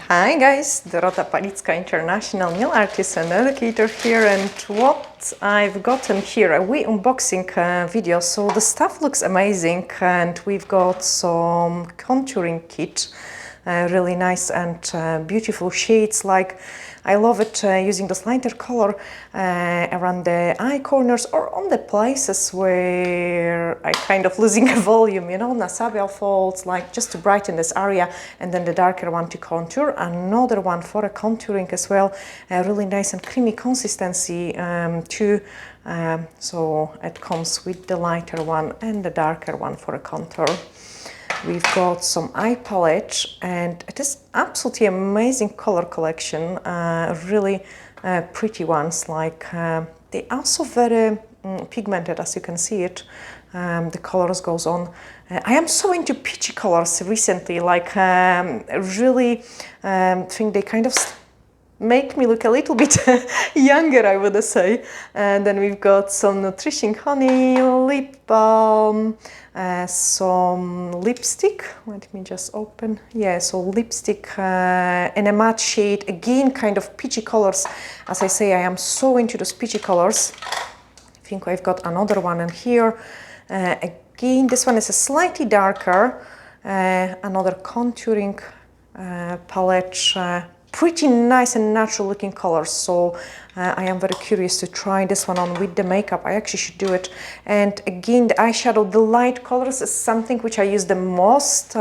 Hi guys, Dorota Palicka, international nail artist and educator here, and what I've gotten here, a wee unboxing video. So the stuff looks amazing, and we've got some contouring kit, really nice and beautiful shades. Like, I love it using this lighter color around the eye corners or on the places where I kind of losing a volume, you know, nasal folds, like just to brighten this area, and then the darker one to contour. Another one for a contouring as well, really nice and creamy consistency too. So it comes with the lighter one and the darker one for a contour. We've got some eye palette, and it is absolutely amazing color collection, really pretty ones. Like they are also very pigmented, as you can see it. The colors goes on. I am so into peachy colors recently, like really think they kind of make me look a little bit younger, I would say. And then we've got some Nutrition Honey, lip balm, some lipstick. Let me just open. Yeah, so lipstick in a matte shade. Again, kind of peachy colors. As I say, I am so into those peachy colors. I think I've got another one in here. Again, this one is a slightly darker. Another contouring palette. Pretty nice and natural looking colors, so I am very curious to try this one on with the makeup. I actually should do it. And again, the eyeshadow, the light colors is something which I use the most,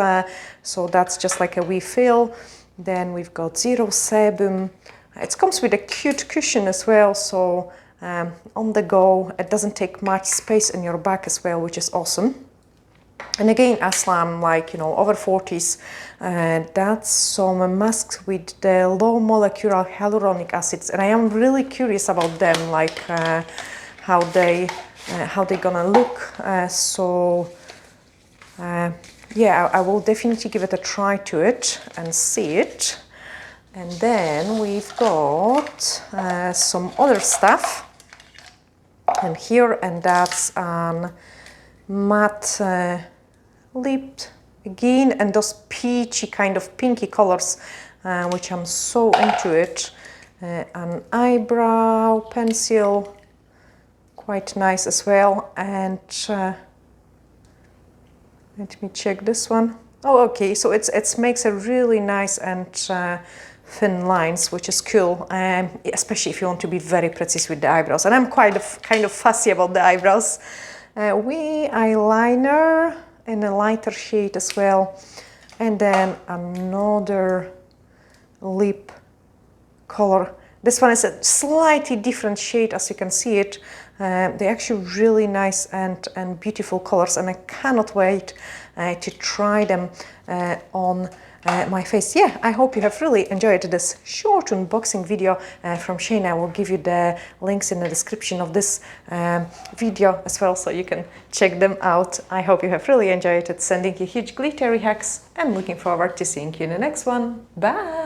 so that's just like a wee fill. Then we've got Zero Sebum. It comes with a cute cushion as well, so on the go, it doesn't take much space in your back as well, which is awesome. And again, as I'm like, you know, over 40s, that's some masks with the low molecular hyaluronic acids, and I am really curious about them, like how they gonna look. Yeah, I will definitely give it a try to it and see it. And then we've got some other stuff in here, and that's matte lip again, and those peachy kind of pinky colors, which I'm so into it. An eyebrow pencil, quite nice as well. And let me check this one. Oh, okay, so it makes a really nice and thin lines, which is cool, especially if you want to be very precise with the eyebrows. And I'm kind of fussy about the eyebrows. Wee eyeliner in a lighter shade as well, and then another lip color. This one is a slightly different shade, as you can see it. They're actually really nice and beautiful colors, and I cannot wait to try them on my face. Yeah, I hope you have really enjoyed this short unboxing video from SHEIN. I will give you the links in the description of this video as well, so you can check them out. I hope you have really enjoyed it. Sending you huge glittery hugs and looking forward to seeing you in the next one. Bye!